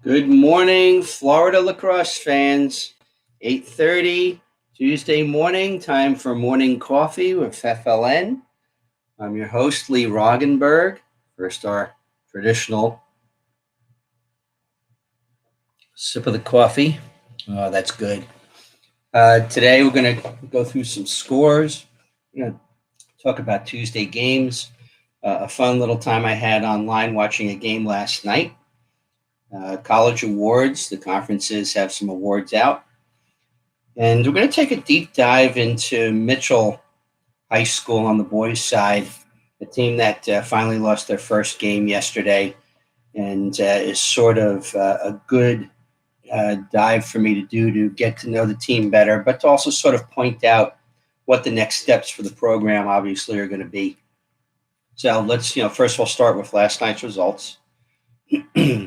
Good morning, Florida lacrosse fans. 8:30 Tuesday morning, time for morning coffee with FLN. I'm your host, Lee Roggenberg. First, our traditional sip of the coffee. Oh, that's good. Today, we're going to go through some scores. We're going to talk about Tuesday games. A fun little time I had online watching a game last night. College awards. The conferences have some awards out. And we're going to take a deep dive into Mitchell High School on the boys' side, a team that finally lost their first game yesterday and is sort of a good dive for me to do to get to know the team better, but to also sort of point out what the next steps for the program obviously are going to be. So let's, first of all, start with last night's results.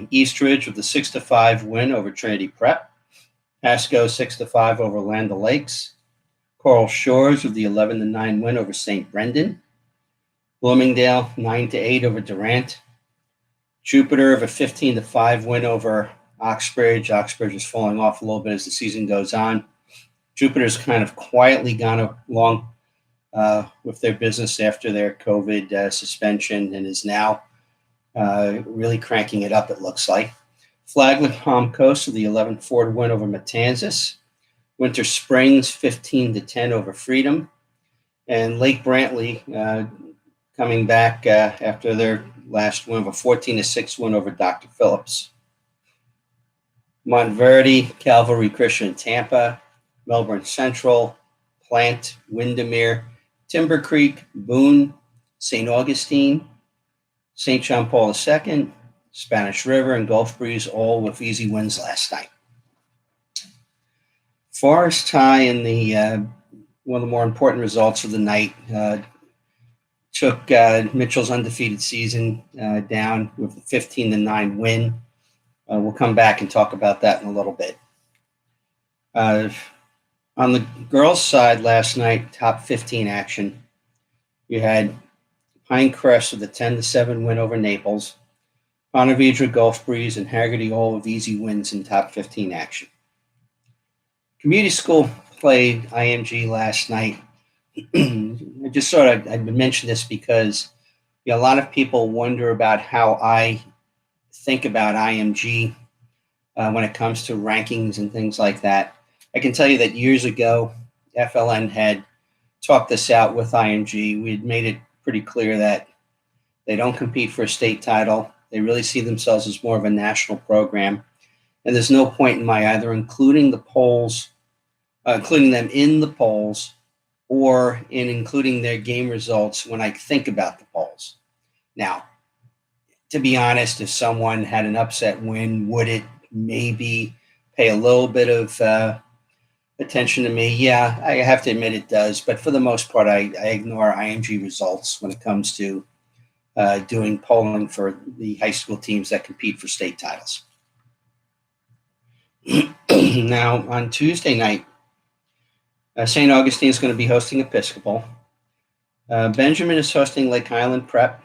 Eastridge with a 6-5 win over Trinity Prep. Pasco 6-5 over Land O'Lakes. Coral Shores with the 11-9 win over St. Brendan. Bloomingdale 9-8 over Durant. Jupiter of a 15-5 win over Oxbridge. Oxbridge is falling off a little bit as the season goes on. Jupiter's kind of quietly gone along with their business after their COVID suspension and is now really cranking it up, it looks like. Flagler Palm Coast with the 11-4 win over Matanzas. Winter Springs 15-10 over Freedom. And Lake Brantley coming back after their last win of a 14-6 win over Dr. Phillips. Montverde, Calvary Christian Tampa, Melbourne Central, Plant, Windermere, Timber Creek, Boone, St. Augustine, St. John Paul II, Spanish River, and Gulf Breeze, all with easy wins last night. Forest High in the one of the more important results of the night took Mitchell's undefeated season down with a 15-9 win. We'll come back and talk about that in a little bit. On the girls' side last night, top 15 action. You had Pinecrest with a 10-7 win over Naples. Ponte Vedra, Gulf Breeze, and Haggerty all with easy wins in top 15 action. Community School played IMG last night. I just I'd mention this because a lot of people wonder about how I think about IMG when it comes to rankings and things like that. I can tell you that years ago, FLN had talked this out with IMG. We had made it pretty clear that they don't compete for a state title. They really see themselves as more of a national program. And there's no point in my either including them in the polls or in including their game results when I think about the polls. Now, to be honest, if someone had an upset win, would it maybe pay a little bit of attention to me? Yeah, I have to admit it does. But for the most part, I ignore IMG results when it comes to doing polling for the high school teams that compete for state titles. Now, on Tuesday night, St. Augustine is going to be hosting Episcopal. Benjamin is hosting Lake Highland Prep.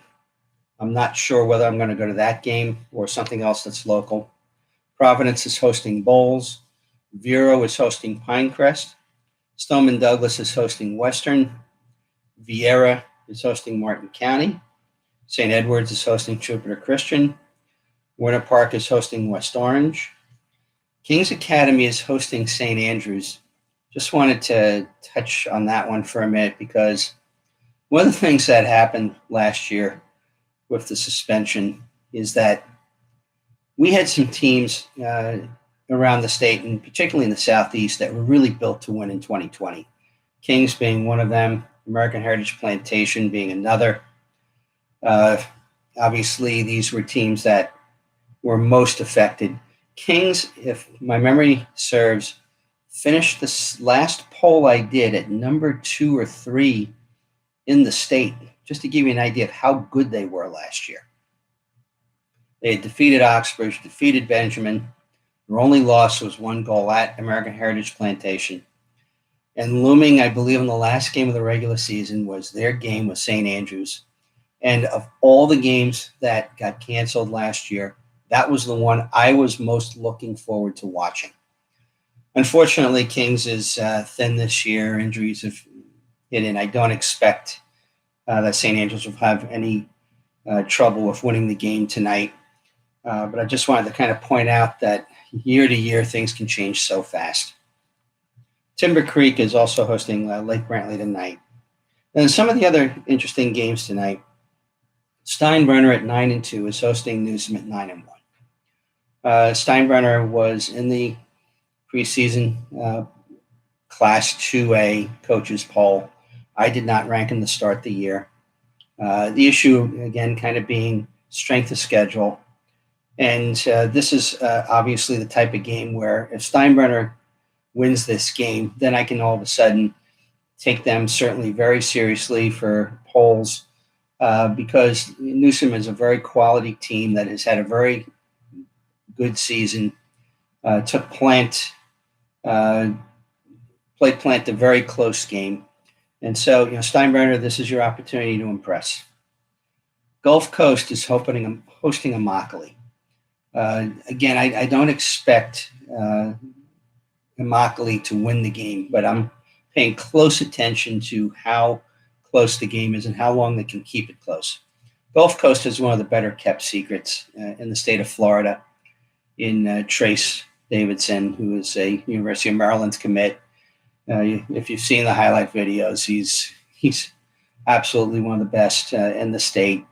I'm not sure whether I'm going to go to that game or something else that's local. Providence is hosting Bowles. Vero is hosting Pinecrest. Stoneman Douglas is hosting Western. Vieira is hosting Martin County. St. Edwards is hosting Jupiter Christian. Warner Park is hosting West Orange. Kings Academy is hosting St. Andrews. Just wanted to touch on that one for a minute because one of the things that happened last year with the suspension is that we had some teams around the state, and particularly in the Southeast, that were really built to win in 2020. Kings being one of them, American Heritage Plantation being another. Obviously, these were teams that were most affected. Kings, if my memory serves, finished this last poll I did at number 2 or 3 in the state, just to give you an idea of how good they were last year. They had defeated Oxbridge, defeated Benjamin. Their only loss was 1 goal at American Heritage Plantation. And looming, I believe, in the last game of the regular season was their game with St. Andrews. And of all the games that got canceled last year, That was the one I was most looking forward to watching. Unfortunately, Kings is thin this year. Injuries have hit in. I don't expect that St. Andrews will have any trouble with winning the game tonight. But I just wanted to kind of point out that year to year, things can change so fast. Timber Creek is also hosting Lake Brantley tonight. And some of the other interesting games tonight, Steinbrenner at 9-2 is hosting Newsom at 9-1. Steinbrenner was in the preseason Class 2A coaches poll. I did not rank him to start the year. The issue, again, kind of being strength of schedule. And this is obviously the type of game where if Steinbrenner wins this game, then I can all of a sudden take them certainly very seriously for polls because Newsom is a very quality team that has had a very good season. Played Plant a very close game. And so, Steinbrenner, this is your opportunity to impress. Gulf Coast is hosting Immokalee. Again, I don't expect Immokalee to win the game, but I'm paying close attention to how close the game is and how long they can keep it close. Gulf Coast is one of the better kept secrets in the state of Florida in Trace Davidson, who is a University of Maryland commit. If you've seen the highlight videos, he's absolutely one of the best in the state.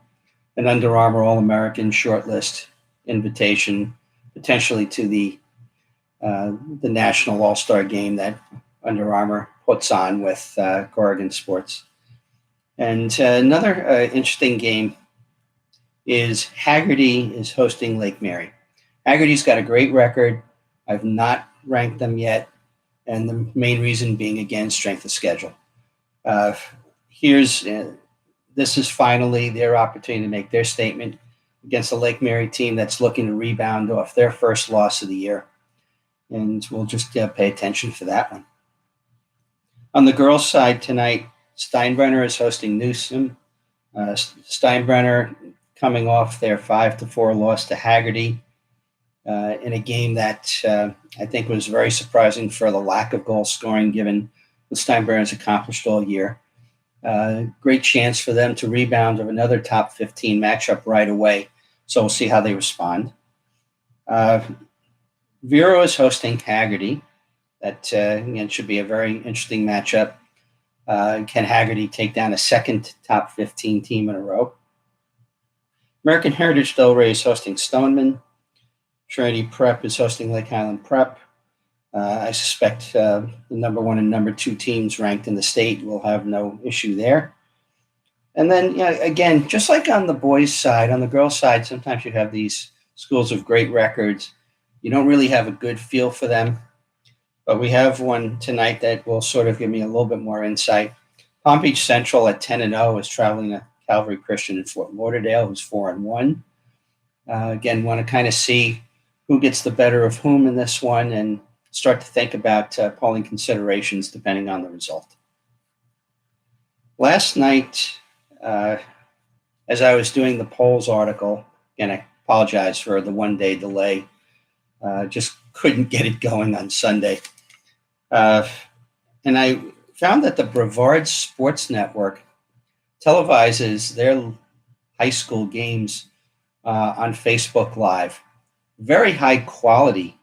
An Under Armour All-American shortlist invitation, potentially to the national All-Star game that Under Armour puts on with Corrigan Sports. And another interesting game is Haggerty is hosting Lake Mary. Haggerty's got a great record. I've not ranked them yet, and the main reason being, again, strength of schedule. This is finally their opportunity to make their statement against the Lake Mary team that's looking to rebound off their first loss of the year. And we'll just pay attention for that one. On the girls' side tonight, Steinbrenner is hosting Newsom. Steinbrenner coming off their 5-4 loss to Haggerty in a game that I think was very surprising for the lack of goal scoring given what Steinbrenner has accomplished all year. Great chance for them to rebound of another top 15 matchup right away. So we'll see how they respond. Vero is hosting Haggerty. That, again, should be a very interesting matchup. Can Haggerty take down a second top 15 team in a row? American Heritage Delray is hosting Stoneman. Trinity Prep is hosting Lake Highland Prep. I suspect the number 1 and number 2 teams ranked in the state will have no issue there. And then, again, just like on the boys' side, on the girls' side, sometimes you have these schools with great records. You don't really have a good feel for them. But we have one tonight that will sort of give me a little bit more insight. Palm Beach Central at 10-0 is traveling to Calvary Christian in Fort Lauderdale, who's 4-1. Again, want to kind of see who gets the better of whom in this one and start to think about polling considerations depending on the result. Last night, as I was doing the polls article, again, I apologize for the one-day delay. Just couldn't get it going on Sunday. And I found that the Brevard Sports Network televises their high school games on Facebook Live. Very high quality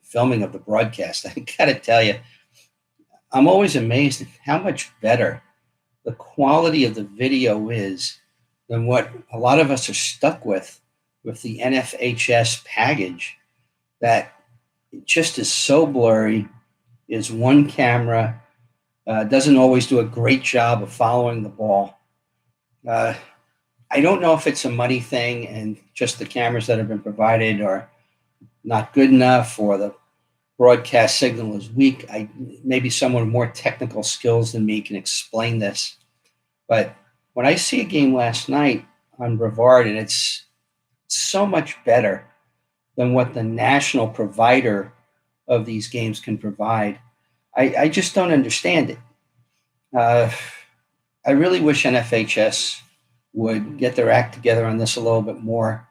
filming of the broadcast. I got to tell you, I'm always amazed at how much better the quality of the video is than what a lot of us are stuck with the NFHS package that just is so blurry, is one camera, doesn't always do a great job of following the ball. I don't know if it's a money thing and just the cameras that have been provided are not good enough or the broadcast signal is weak. Maybe someone with more technical skills than me can explain this. But when I see a game last night on Brevard, and it's so much better than what the national provider of these games can provide, I just don't understand it. I really wish NFHS would get their act together on this a little bit more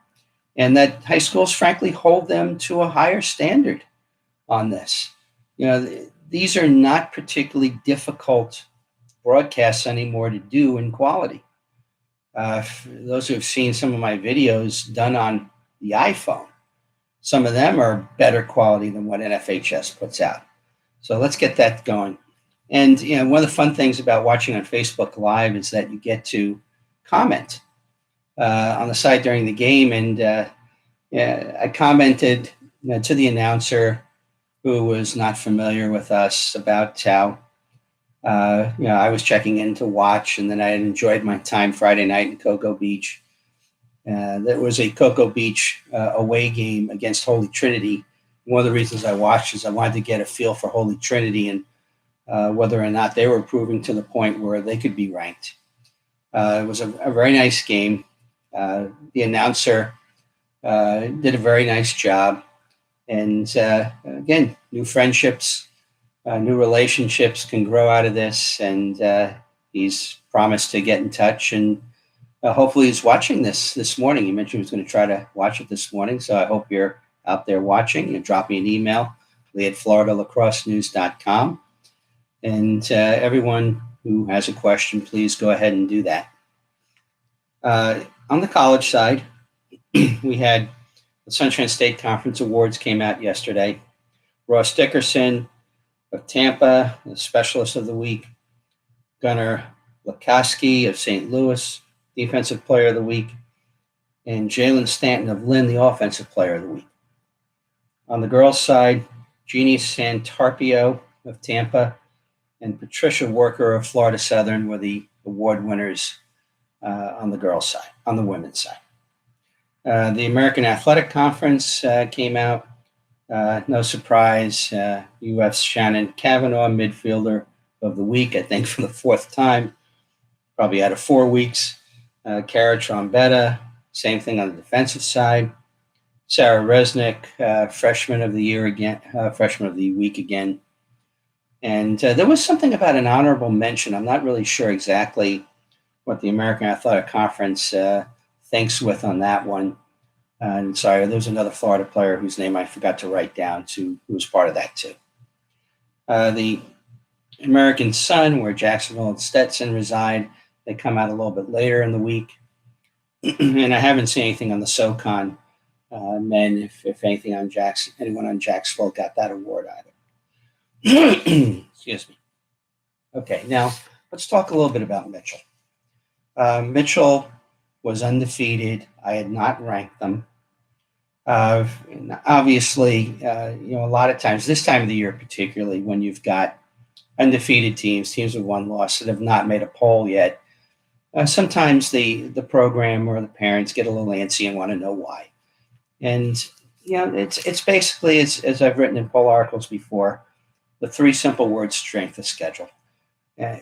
and that high schools, frankly, hold them to a higher standard on this. These are not particularly difficult broadcasts anymore to do in quality. For those who have seen some of my videos done on the iPhone, some of them are better quality than what NFHS puts out. So let's get that going. And one of the fun things about watching on Facebook Live is that you get to comment on the side during the game. And I commented to the announcer, who was not familiar with us, about how I was checking in to watch, and then I had enjoyed my time Friday night in Cocoa Beach. There was a Cocoa Beach away game against Holy Trinity. One of the reasons I watched is I wanted to get a feel for Holy Trinity and whether or not they were improving to the point where they could be ranked. It was a very nice game. The announcer did a very nice job. And again, new friendships, new relationships can grow out of this. And he's promised to get in touch. And hopefully he's watching this morning. He mentioned he was going to try to watch it this morning. So I hope you're out there watching. Drop me an email, lee@floridalacrossenews.com. And everyone who has a question, please go ahead and do that. On the college side, we had the Sunshine State Conference Awards came out yesterday. Ross Dickerson of Tampa, the Specialist of the Week. Gunnar Lukoski of St. Louis, Defensive Player of the Week. And Jalen Stanton of Lynn, the Offensive Player of the Week. On the girls' side, Jeannie Santarpio of Tampa and Patricia Worker of Florida Southern were the award winners on the girls' side, on the women's side. The American Athletic Conference came out. No surprise, UF's Shannon Kavanaugh, midfielder of the week, I think for the fourth time, probably out of 4 weeks. Kara Trombetta, same thing on the defensive side. Sarah Resnick, freshman of the year again, freshman of the week again. And there was something about an honorable mention. I'm not really sure exactly what the American Athletic Conference thinks with on that one. And sorry, there was another Florida player whose name I forgot to write down, who was part of that too. The American Sun, where Jacksonville and Stetson reside, they come out a little bit later in the week. And I haven't seen anything on the SoCon men, if anything on anyone on Jacksonville got that award either. Excuse me. Okay, now let's talk a little bit about Mitchell. Mitchell was undefeated. I had not ranked them. Obviously, a lot of times, this time of the year particularly, when you've got undefeated teams with one loss that have not made a poll yet, sometimes the program or the parents get a little antsy and want to know why. And it's basically, as I've written in poll articles before, the 3 simple words: strength of schedule.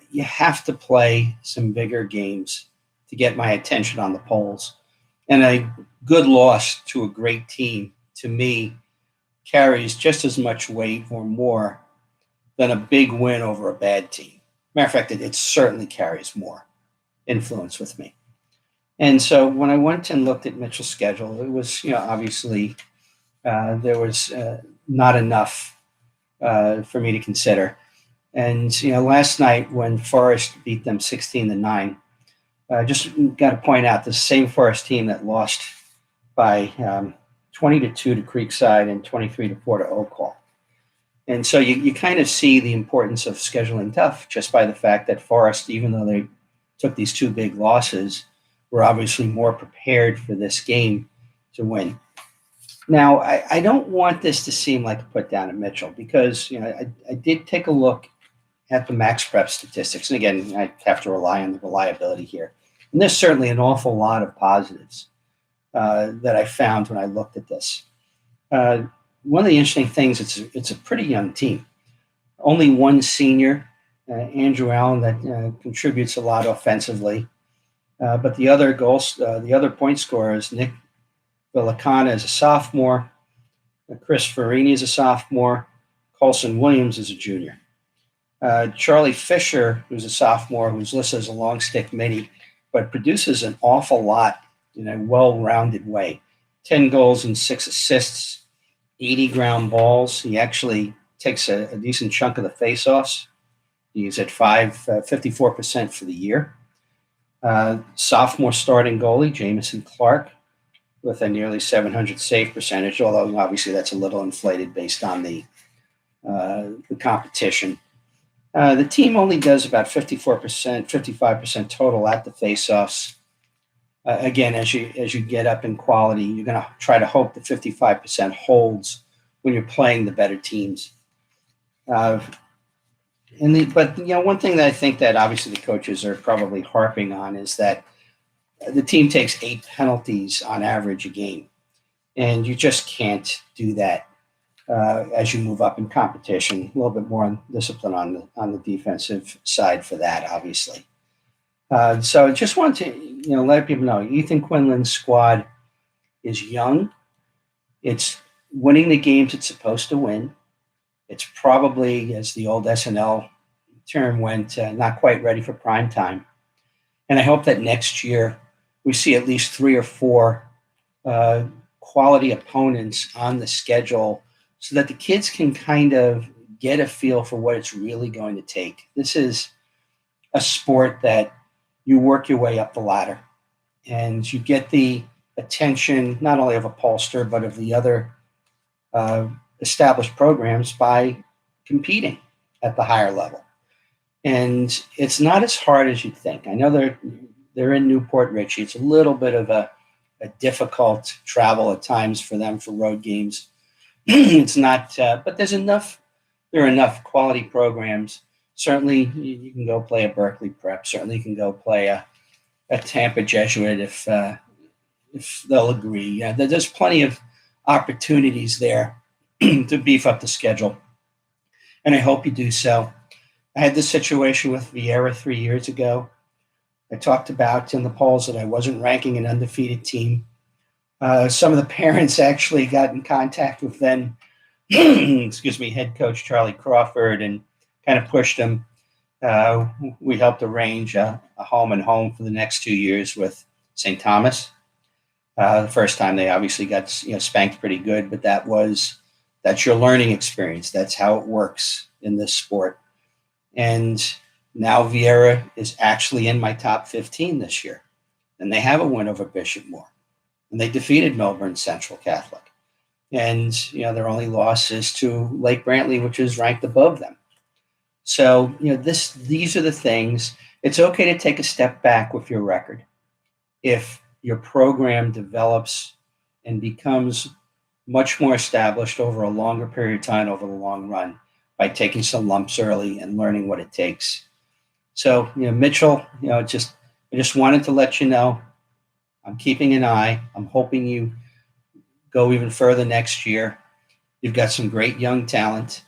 You have to play some bigger games to get my attention on the polls. And a good loss to a great team, to me, carries just as much weight or more than a big win over a bad team. Matter of fact, it certainly carries more influence with me. And so when I went and looked at Mitchell's schedule, it was, obviously there was not enough for me to consider. And, last night when Forest beat them 16-9, just got to point out the same Forest team that lost by 20-2 to Creekside and 23-4 to Oak Hall. And so you kind of see the importance of scheduling tough just by the fact that Forest, even though they took these 2 big losses, were obviously more prepared for this game to win. Now, I don't want this to seem like a put down at Mitchell because, I did take a look at the max prep statistics. And again, I have to rely on the reliability here. And there's certainly an awful lot of positives that I found when I looked at this. One of the interesting things, it's a pretty young team. Only one senior, Andrew Allen, that contributes a lot offensively. But the other point scorers, Nick Villicana is a sophomore, Chris Farini is a sophomore, Colson Williams is a junior. Charlie Fisher, who's a sophomore, who's listed as a long stick mini, but produces an awful lot in a well-rounded way. 10 goals and 6 assists, 80 ground balls. He actually takes a decent chunk of the faceoffs. He's at 54% for the year. Sophomore starting goalie, Jamison Clark, with a nearly 700 save percentage, although obviously that's a little inflated based on the competition. The team only does about 54%, 55% total at the faceoffs. Again, as you get up in quality, you're going to try to hope that 55% holds when you're playing the better teams. But one thing that I think that obviously the coaches are probably harping on is that the team takes 8 penalties on average a game, and you just can't do that as you move up in competition. A little bit more discipline on the defensive side for that, obviously. So I just want to let people know Ethan Quinlan's squad is young. It's winning the games it's supposed to win. It's probably, as the old SNL term went, not quite ready for prime time. And I hope that next year we see at least 3 or 4 quality opponents on the schedule so that the kids can kind of get a feel for what it's really going to take. This is a sport that you work your way up the ladder and you get the attention not only of Upholster but of the other established programs by competing at the higher level. And it's not as hard as you'd think. I know they're in Newport Richey. It's a little bit of a difficult travel at times for them for road games. It's not, but there are enough quality programs. Certainly you can go play a Berkeley Prep. Certainly you can go play a Tampa Jesuit if they'll agree. Yeah, there's plenty of opportunities there to beef up the schedule. And I hope you do so. I had this situation with Vieira 3 years ago. I talked about in the polls that I wasn't ranking an undefeated team. Some of the parents actually got in contact with then, head coach Charlie Crawford and kind of pushed him. We helped arrange a home and home for the next 2 years with St. Thomas. The first time they obviously got spanked pretty good, but that's your learning experience. That's how it works in this sport. And now Vieira is actually in my top 15 this year. And they have a win over Bishop Moore. And they defeated Melbourne Central Catholic. And their only loss is to Lake Brantley, which is ranked above them. So, these are the things. It's okay to take a step back with your record if your program develops and becomes much more established over a longer period of time, over the long run, by taking some lumps early and learning what it takes. So, Mitchell, I just wanted to let you know I'm keeping an eye. I'm hoping you go even further next year. You've got some great young talent,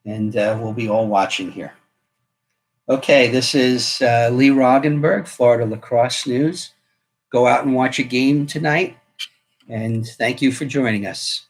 and we'll be all watching here. Okay, this is Lee Roggenberg, Florida Lacrosse News. Go out and watch a game tonight, and thank you for joining us.